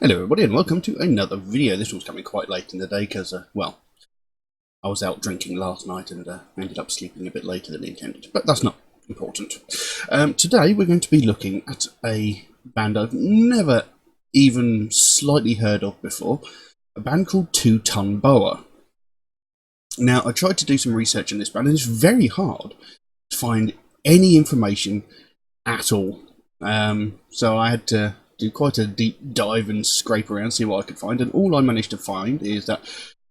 Hello everybody and welcome to another video. This one's coming quite late in the day because, well, I was out drinking last night and ended up sleeping a bit later than intended, but that's not important. Today we're going to be looking at a band I've never even slightly heard of before, a band called Two Ton Boa. Now, I tried to do some research on this band and it's very hard to find any information at all. So I had to do quite a deep dive and scrape around, see what I could find, and all I managed to find is that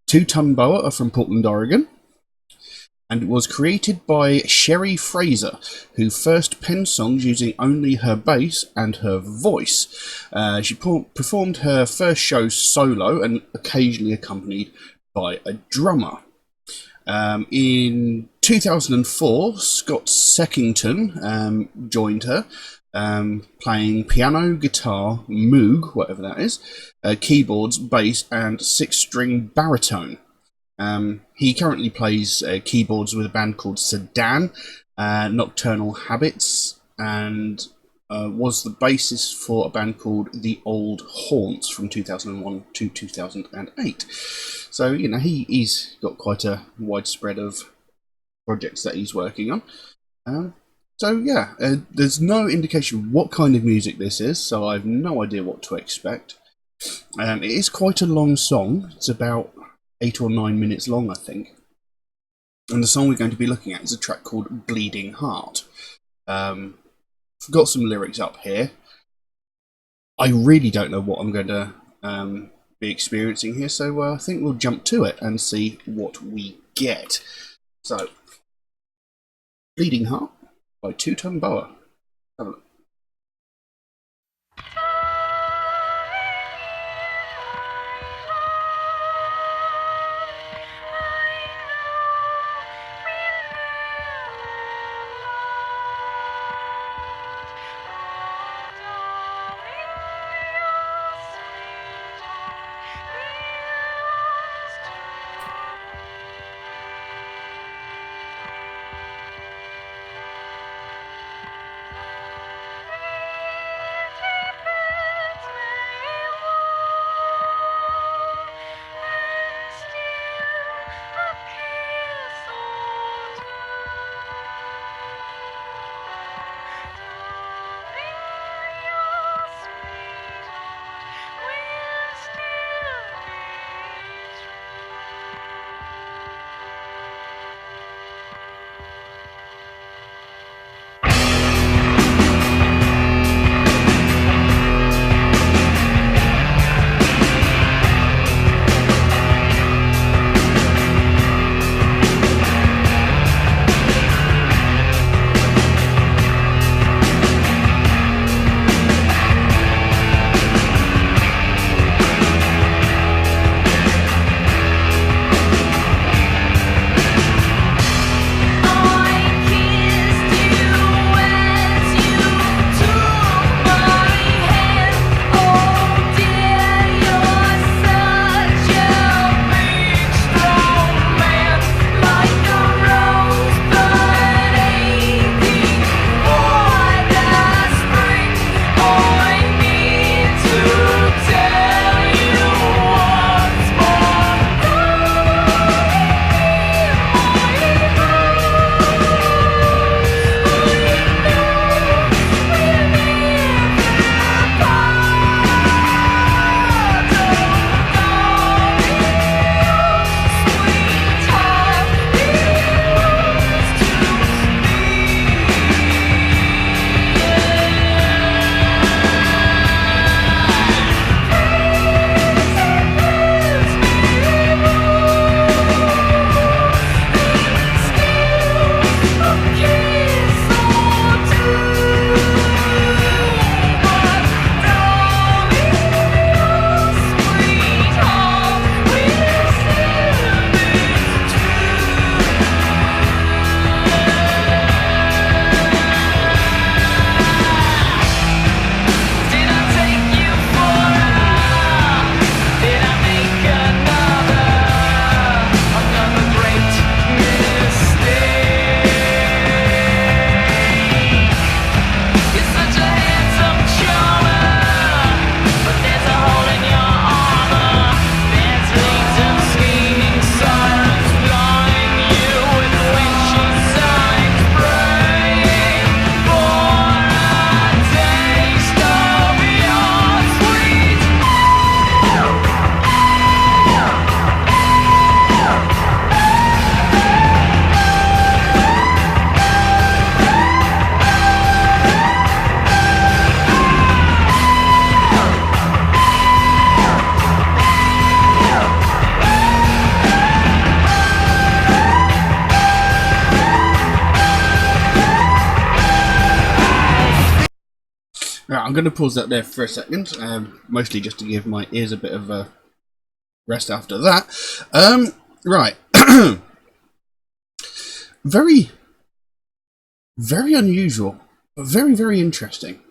Two Ton Boa are from Portland, Oregon, and it was created by Sherry Fraser, who first penned songs using only her bass and her voice. She performed her first show solo and occasionally accompanied by a drummer. In 2004, Scott Seckington joined her, playing piano, guitar, moog, whatever that is, keyboards, bass, and 6-string baritone. He currently plays keyboards with a band called Sedan, Nocturnal Habits, and was the bassist for a band called The Old Haunts from 2001 to 2008. So, you know, he's got quite a widespread of projects that he's working on. So yeah, there's no indication what kind of music this is, so I have no idea what to expect. It is quite a long song. It's about 8 or 9 minutes long, I think. And the song we're going to be looking at is a track called Bleeding Heart. I've got some lyrics up here. I really don't know what I'm going to be experiencing here, so I think we'll jump to it and see what we get. So, Bleeding Heart by Two Ton Boa. Have a look. Right, I'm going to pause that there for a second, mostly just to give my ears a bit of a rest after that. Right. Very, very unusual, but very, very interesting.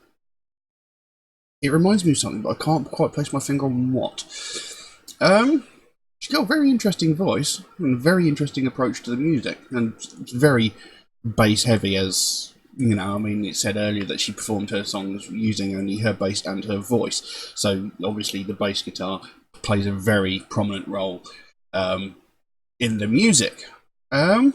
It reminds me of something, but I can't quite place my finger on what. She's got a very interesting voice and a very interesting approach to the music, and it's very bass heavy, as you know. I mean, it said earlier that she performed her songs using only her bass and her voice, so obviously the bass guitar plays a very prominent role in the music. And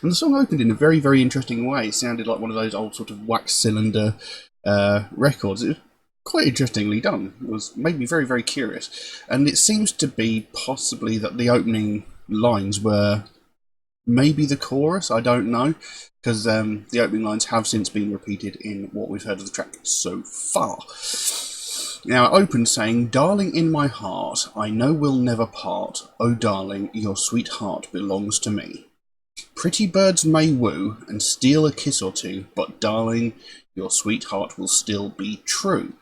the song opened in a very, very interesting way. It sounded like one of those old sort of wax cylinder records. It was quite interestingly done. It made me very, very curious. And it seems to be possibly that the opening lines were maybe the chorus. I don't know, because the opening lines have since been repeated in what we've heard of the track so far. Now, it opened saying, "Darling in my heart, I know we'll never part. Oh darling, your sweetheart belongs to me. Pretty birds may woo and steal a kiss or two, but darling, your sweetheart will still be true."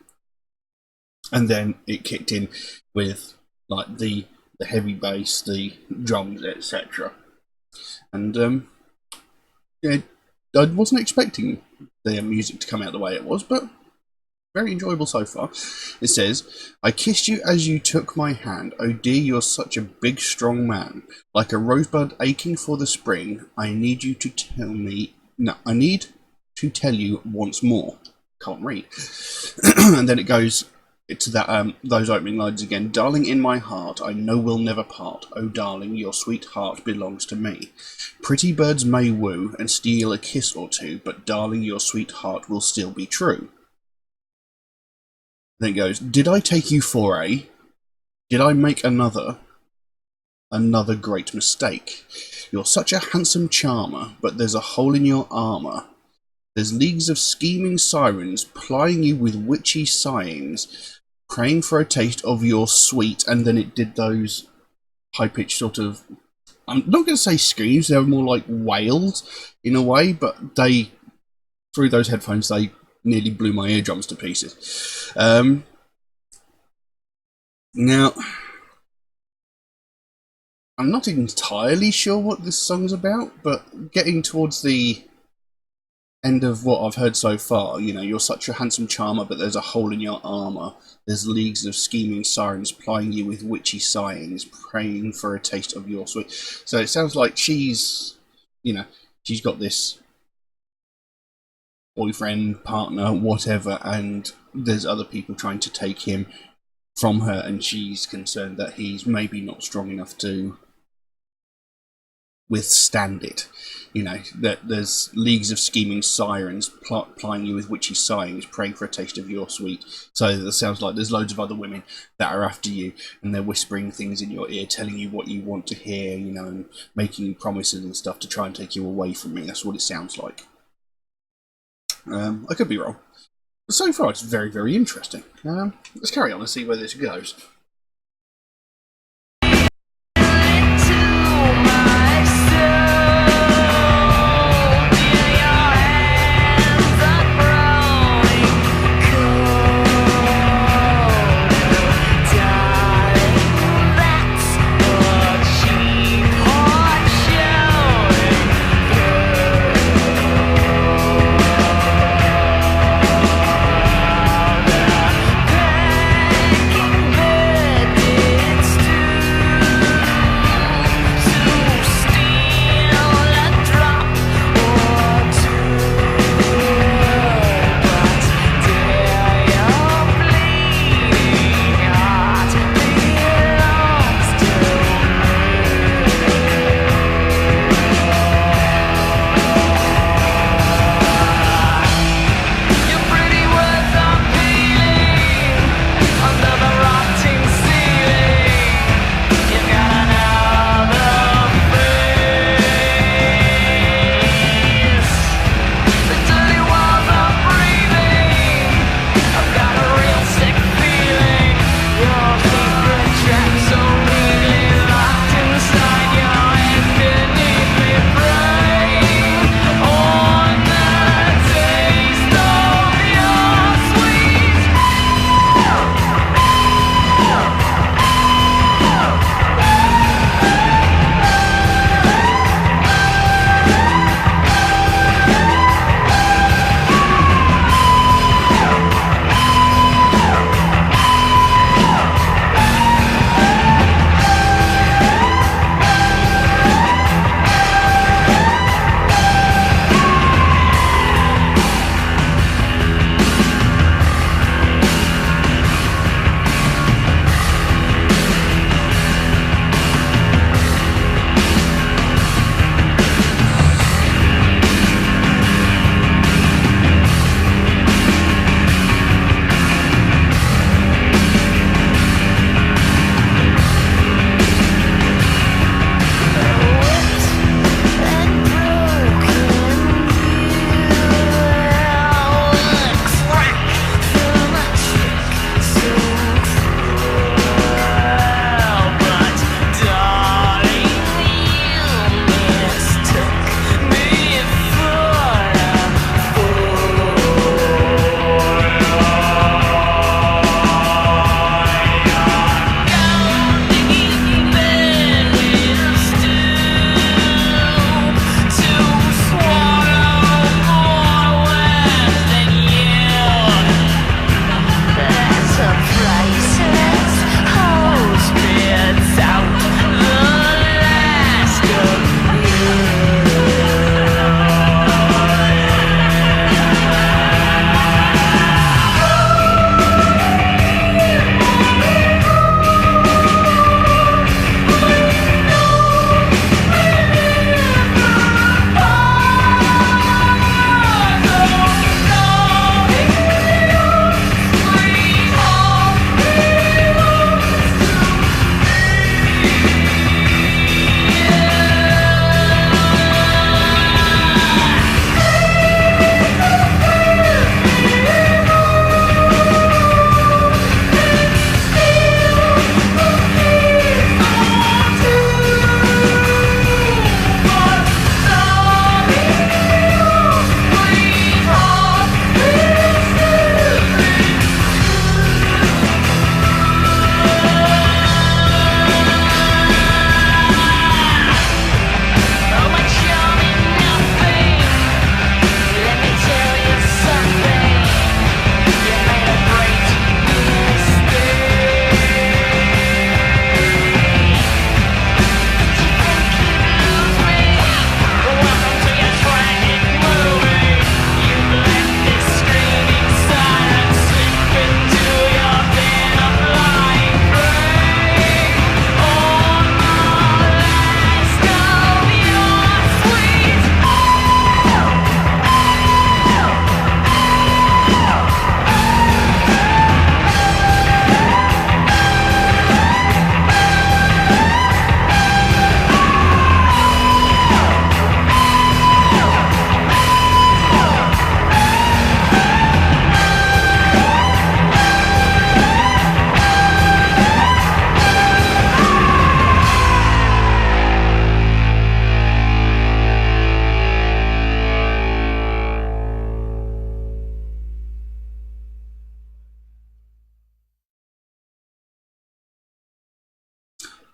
And then it kicked in with like the heavy bass, the drums, etc. And yeah, I wasn't expecting the music to come out the way it was, but very enjoyable so far. It says, "I kissed you as you took my hand. Oh dear, you're such a big, strong man. Like a rosebud aching for the spring. I need you to tell me... No, I need to tell you once more." Can't read. And then it goes to that those opening lines again. "Darling in my heart, I know we'll never part. Oh darling, your sweetheart belongs to me. Pretty birds may woo and steal a kiss or two, but darling, your sweetheart will still be true." Then it goes, "Did I take you for a... Did I make another great mistake? You're such a handsome charmer, but there's a hole in your armour. There's leagues of scheming sirens plying you with witchy sighings, praying for a taste of your sweet..." And then it did those high-pitched sort of... I'm not going to say screams, they're more like wails in a way, but they... Through those headphones, they nearly blew my eardrums to pieces. Now, I'm not entirely sure what this song's about, but getting towards the end of what I've heard so far, you know, "You're such a handsome charmer, but there's a hole in your armour. There's leagues of scheming sirens plying you with witchy sighings, praying for a taste of your sweet..." So it sounds like she's, you know, she's got this boyfriend, partner, whatever, and there's other people trying to take him from her, and she's concerned that he's maybe not strong enough to withstand it. You know, that there's leagues of scheming sirens plying you with witchy sighings, praying for a taste of your sweet. So it sounds like there's loads of other women that are after you, and they're whispering things in your ear, telling you what you want to hear, you know, and making you promises and stuff to try and take you away from me. That's what it sounds like. I could be wrong. But so far, it's very, very interesting. Let's carry on and see where this goes.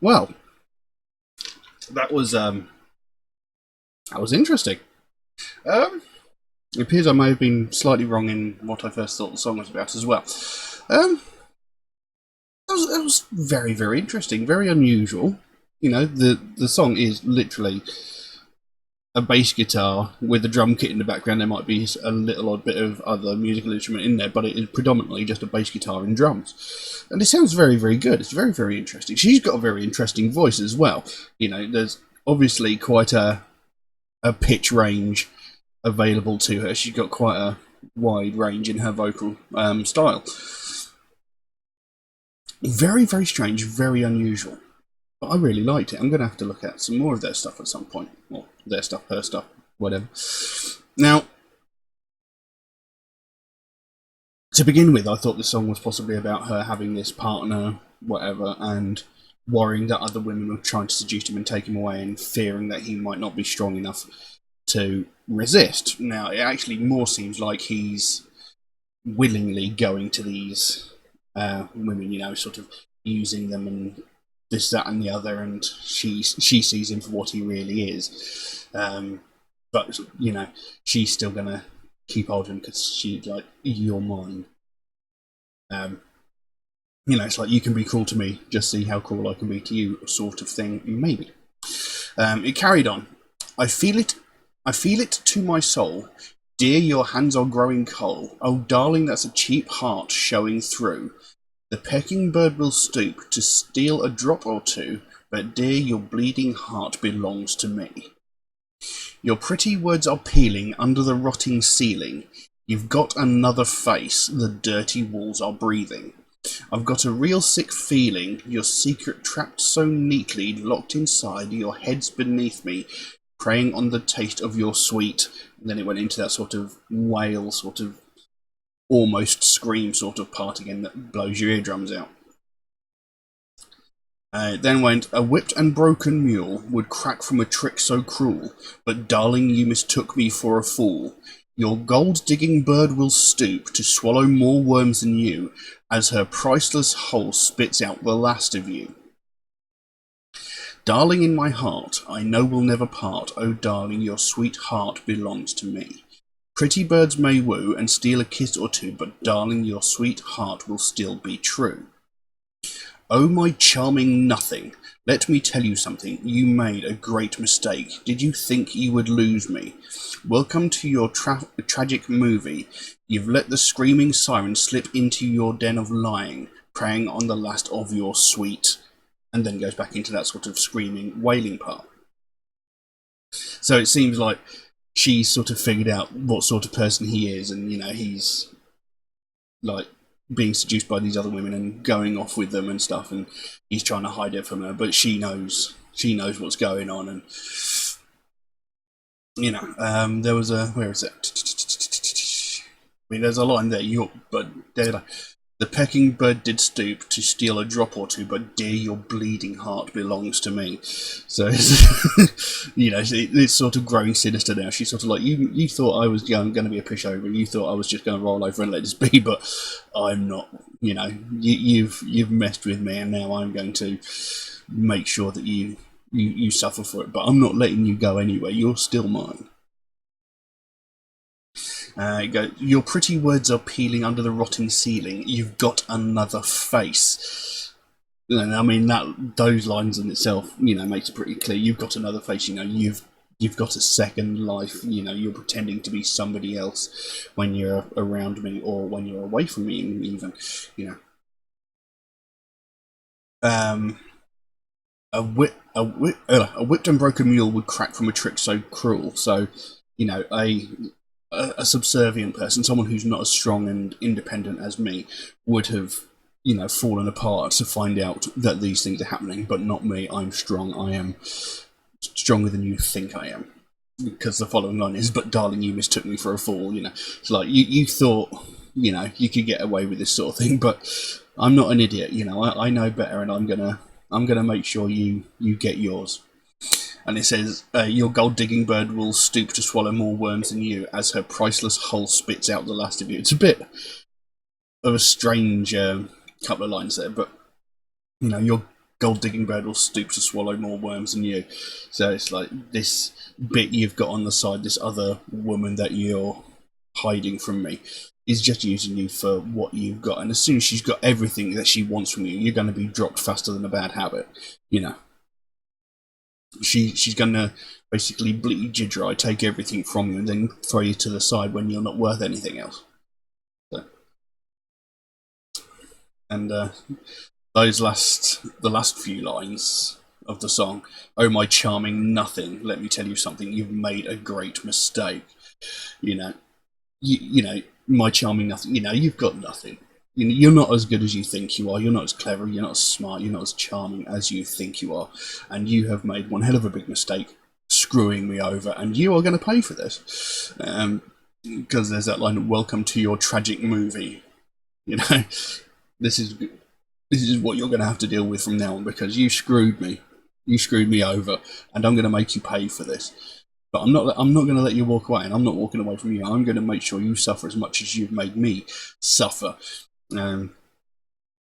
Well, that was interesting. Um, it appears I may have been slightly wrong in what I first thought the song was about as well. Um, that was very, very interesting, very unusual. You know, the song is literally a bass guitar with a drum kit in the background. There might be a little odd bit of other musical instrument in there, but it is predominantly just a bass guitar and drums. And it sounds very, very good. It's very, very interesting. She's got a very interesting voice as well. You know, there's obviously quite a pitch range available to her. She's got quite a wide range in her vocal style. Very, very strange, very unusual. But I really liked it. I'm going to have to look at some more of their stuff at some point. Or their stuff, her stuff, whatever. Now, to begin with, I thought the song was possibly about her having this partner, whatever, and worrying that other women were trying to seduce him and take him away, and fearing that he might not be strong enough to resist. Now, it actually more seems like he's willingly going to these women, you know, sort of using them and this, that, and the other, and she sees him for what he really is. But, you know, she's still going to keep hold of him because she's like, you're mine. You know, it's like, you can be cruel to me, just see how cruel I can be to you, sort of thing, maybe. It carried on. I feel it to my soul. Dear, your hands are growing cold. Oh, darling, that's a cheap heart showing through. The pecking bird will stoop to steal a drop or two, but dear, your bleeding heart belongs to me. Your pretty words are peeling under the rotting ceiling. You've got another face, the dirty walls are breathing. I've got a real sick feeling, your secret trapped so neatly, locked inside, your head's beneath me, preying on the taste of your sweet. And then it went into that sort of wail, sort of almost scream sort of part again that blows your eardrums out. Then went, a whipped and broken mule would crack from a trick so cruel, but darling, you mistook me for a fool. Your gold-digging bird will stoop to swallow more worms than you, as her priceless hull spits out the last of you. Darling in my heart, I know we'll never part, oh darling, your sweet heart belongs to me. Pretty birds may woo and steal a kiss or two, but darling, your sweet heart will still be true. Oh, my charming nothing, let me tell you something. You made a great mistake. Did you think you would lose me? Welcome to your tragic movie. You've let the screaming siren slip into your den of lying, preying on the last of your sweet. And then goes back into that sort of screaming, wailing part. So it seems like she's sort of figured out what sort of person he is, and, you know, he's like being seduced by these other women and going off with them and stuff, and he's trying to hide it from her, but she knows what's going on. And, you know, there was a, where is it? I mean, there's a line there, the pecking bird did stoop to steal a drop or two, but dear, your bleeding heart belongs to me. So, you know, it's sort of growing sinister now. She's sort of like, you thought I was going to be a pushover. You thought I was just going to roll over and let this be, but I'm not. You know, you've messed with me, and now I'm going to make sure that you suffer for it. But I'm not letting you go anyway. You're still mine. Your pretty words are peeling under the rotting ceiling. You've got another face. And I mean, those lines in itself, you know, makes it pretty clear. You've got another face. You know, you've got a second life. You know, you're pretending to be somebody else when you're around me, or when you're away from me, even. You know, a whipped and broken mule would crack from a trick so cruel. So, you know, a subservient person, someone who's not as strong and independent as me, would have, you know, fallen apart to find out that these things are happening, but not me. I'm strong. I am stronger than you think I am. Because the following line is, but darling, you mistook me for a fool. You know, it's like, you thought, you know, you could get away with this sort of thing, but I'm not an idiot. You know, I know better, and I'm gonna make sure you get yours. And it says, your gold-digging bird will stoop to swallow more worms than you, as her priceless hull spits out the last of you. It's a bit of a strange couple of lines there, but, you know, your gold digging bird will stoop to swallow more worms than you. So it's like this bit you've got on the side, this other woman that you're hiding from me, is just using you for what you've got. And as soon as she's got everything that she wants from you, you're going to be dropped faster than a bad habit. You know, she's going to basically bleed you dry, take everything from you, and then throw you to the side when you're not worth anything else. So, and the last few lines of the song, "Oh my charming nothing, let me tell you something, you've made a great mistake." You know, you know, my charming nothing. You know, you've got nothing. You know, you're not as good as you think you are. You're not as clever. You're not as smart. You're not as charming as you think you are. And you have made one hell of a big mistake, screwing me over. And you are going to pay for this. Because there's that line, "Welcome to your tragic movie." You know, this is what you're going to have to deal with from now on, because you screwed me. You screwed me over, and I'm going to make you pay for this. But I'm not going to let you walk away, and I'm not walking away from you. I'm going to make sure you suffer as much as you've made me suffer.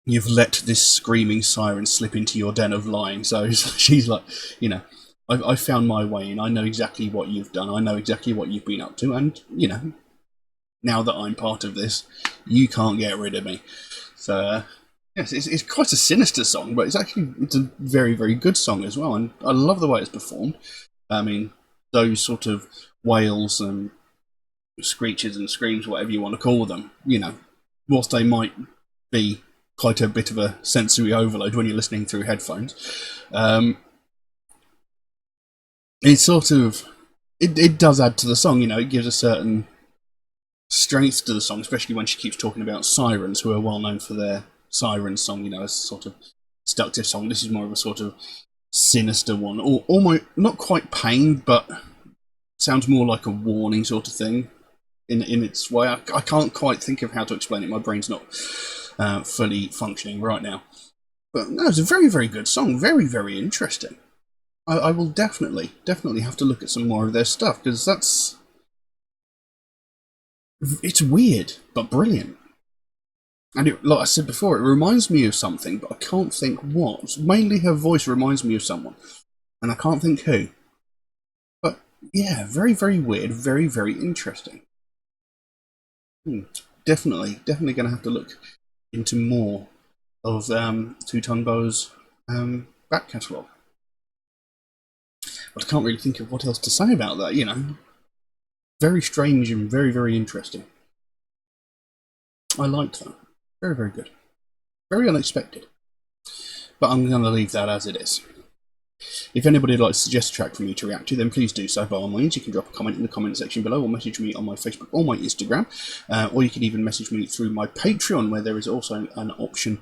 You've let this screaming siren slip into your den of lying. So she's like, you know, I found my way in. I know exactly what you've done. I know exactly what you've been up to. And, you know, now that I'm part of this, you can't get rid of me. So, yes, it's quite a sinister song, but it's a very, very good song as well. And I love the way it's performed. I mean, those sort of wails and screeches and screams, whatever you want to call them, you know, whilst they might be quite a bit of a sensory overload when you're listening through headphones, it's sort of, it does add to the song, you know, it gives a certain strength to the song, especially when she keeps talking about sirens, who are well known for their siren song, you know, as a sort of seductive song. This is more of a sort of sinister one, or almost not quite pain, but sounds more like a warning sort of thing in its way. I can't quite think of how to explain it. My brain's not fully functioning right now. But no, it's a very, very good song. Very, very interesting. I will definitely have to look at some more of their stuff, because it's weird but brilliant. And like I said before, it reminds me of something, but I can't think what. Mainly her voice reminds me of someone, and I can't think who. But yeah, very, very weird, very, very interesting. Definitely going to have to look into more of Two Ton Boa's back catalogue. But I can't really think of what else to say about that, you know. Very strange and very, very interesting. I liked that. Very, very good. Very unexpected. But I'm going to leave that as it is. If anybody would like to suggest a track for me to react to, then please do so by all means. You can drop a comment in the comment section below, or message me on my Facebook or my Instagram, or you can even message me through my Patreon, where there is also an option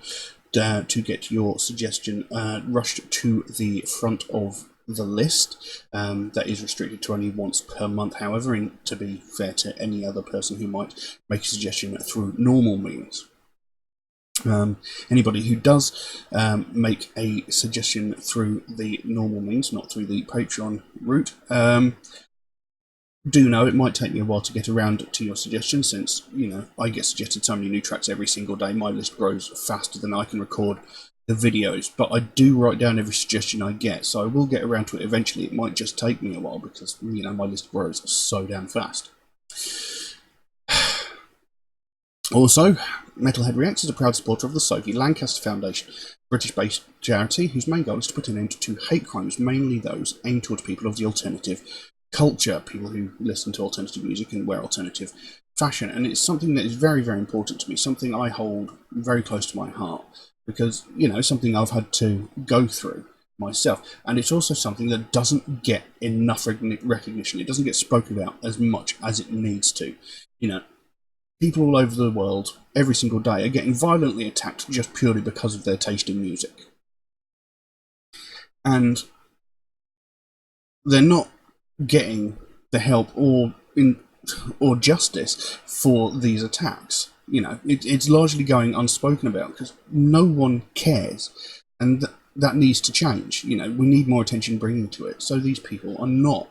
to get your suggestion rushed to the front of the list. That is restricted to only once per month, however, and to be fair to any other person who might make a suggestion through normal means. Anybody who does make a suggestion through the normal means, not through the Patreon route, do know it might take me a while to get around to your suggestion, since, you know, I get suggested so many new tracks every single day. My list grows faster than I can record the videos, but I do write down every suggestion I get, so I will get around to it eventually. It might just take me a while, because, you know, my list grows so damn fast. Also, Metalhead Reacts is a proud supporter of the Sophie Lancaster Foundation, a British-based charity whose main goal is to put an end to hate crimes, mainly those aimed towards people of the alternative culture, people who listen to alternative music and wear alternative fashion. And it's something that is very, very important to me, something I hold very close to my heart, because, you know, something I've had to go through myself. And it's also something that doesn't get enough recognition. It doesn't get spoken about as much as it needs to. You know, people all over the world, every single day, are getting violently attacked just purely because of their taste in music. And they're not getting the help or justice for these attacks. You know, it's largely going unspoken about, because no one cares. And that needs to change. You know, we need more attention bringing to it, so these people are not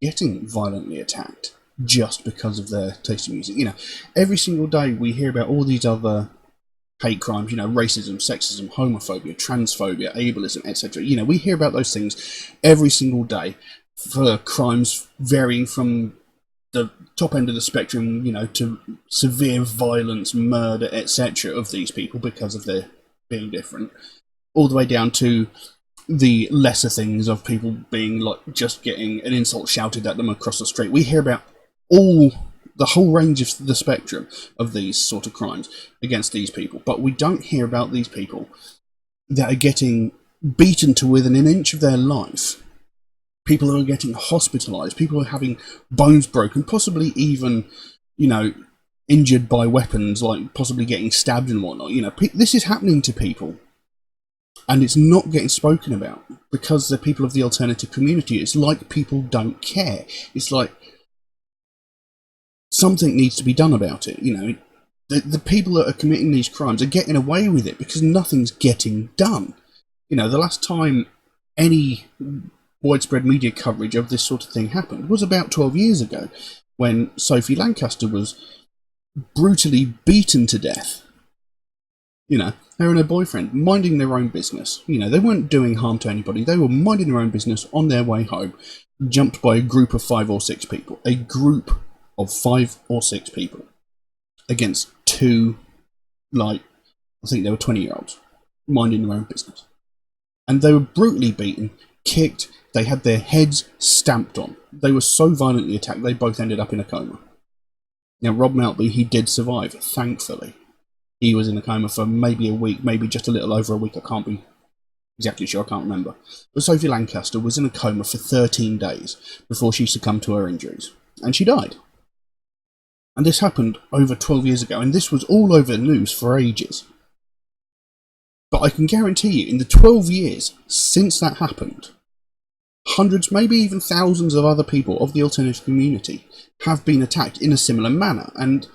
getting violently attacked just because of their taste in music. You know, every single day we hear about all these other hate crimes, you know, racism, sexism, homophobia, transphobia, ableism, etc. You know, we hear about those things every single day for crimes varying from the top end of the spectrum, you know, to severe violence, murder, etc. of these people because of their being different, all the way down to the lesser things of people being like just getting an insult shouted at them across the street. We hear about the whole range of the spectrum of these sort of crimes against these people, but we don't hear about these people that are getting beaten to within an inch of their life. People who are getting hospitalised, people who are having bones broken, possibly even, you know, injured by weapons, like possibly getting stabbed and whatnot. You know, this is happening to people, and it's not getting spoken about because they're people of the alternative community. It's like people don't care. It's like something needs to be done about it. You know, the people that are committing these crimes are getting away with it because nothing's getting done. You know, the last time any widespread media coverage of this sort of thing happened was about 12 years ago, when Sophie Lancaster was brutally beaten to death. You know, her and her boyfriend minding their own business. You know, they weren't doing harm to anybody. They were minding their own business on their way home, jumped by a group of 5 or 6 people. A group of 5 or 6 people against 2, like, I think they were 20-year-olds, minding their own business. And they were brutally beaten, kicked, they had their heads stamped on. They were so violently attacked, they both ended up in a coma. Now, Rob Maltby, he did survive, thankfully. He was in a coma for maybe a week, maybe just a little over a week, I can't be exactly sure, I can't remember. But Sophie Lancaster was in a coma for 13 days before she succumbed to her injuries. And she died. And this happened over 12 years ago, and this was all over the news for ages. But I can guarantee you, in the 12 years since that happened, hundreds, maybe even thousands of other people of the alternative community have been attacked in a similar manner, and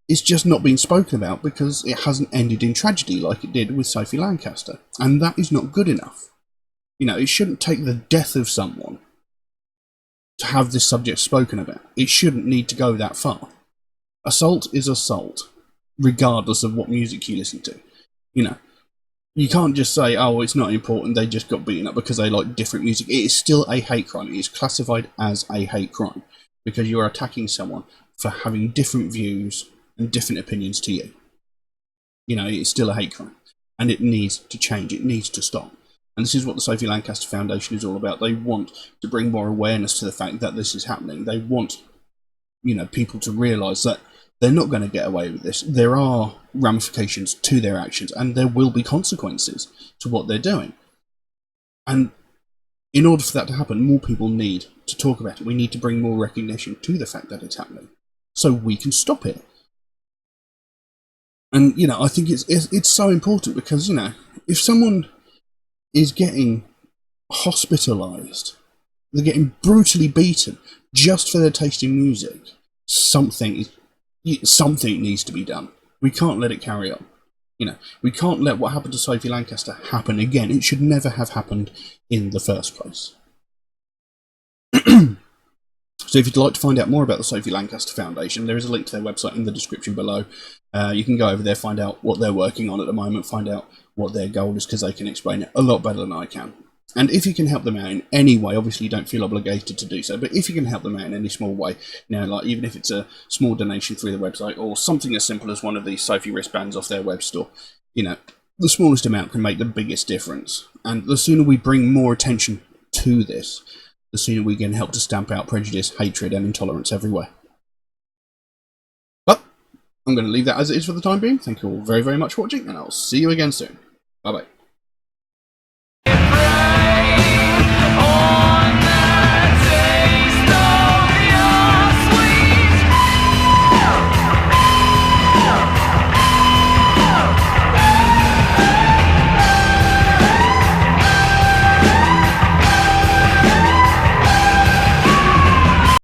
it's just not been spoken about because it hasn't ended in tragedy like it did with Sophie Lancaster. And that is not good enough. You know, it shouldn't take the death of someone to have this subject spoken about. It shouldn't need to go that far. Assault is assault, regardless of what music you listen to. You know, you can't just say, oh, it's not important, they just got beaten up because they like different music. It is still a hate crime. It is classified as a hate crime because you are attacking someone for having different views and different opinions to you. You know, it's still a hate crime. And it needs to change. It needs to stop. And this is what the Sophie Lancaster Foundation is all about. They want to bring more awareness to the fact that this is happening. They want, you know, people to realise that they're not going to get away with this. There are ramifications to their actions, and there will be consequences to what they're doing. And in order for that to happen, more people need to talk about it. We need to bring more recognition to the fact that it's happening so we can stop it. And, you know, I think it's so important because, you know, if someone is getting hospitalised, they're getting brutally beaten just for their taste in music, something needs to be done. We can't let it carry on. You know, we can't let what happened to Sophie Lancaster happen again. It should never have happened in the first place. So if you'd like to find out more about the Sophie Lancaster Foundation, there is a link to their website in the description below. You can go over there, find out what they're working on at the moment, find out what their goal is, because they can explain it a lot better than I can. And if you can help them out in any way, obviously you don't feel obligated to do so, but if you can help them out in any small way, you know, like even if it's a small donation through the website or something as simple as one of these Sophie wristbands off their web store, you know, the smallest amount can make the biggest difference. And the sooner we bring more attention to this, the sooner we can help to stamp out prejudice, hatred and intolerance everywhere. But I'm going to leave that as it is for the time being. Thank you all very, very much for watching, and I'll see you again soon. Bye-bye.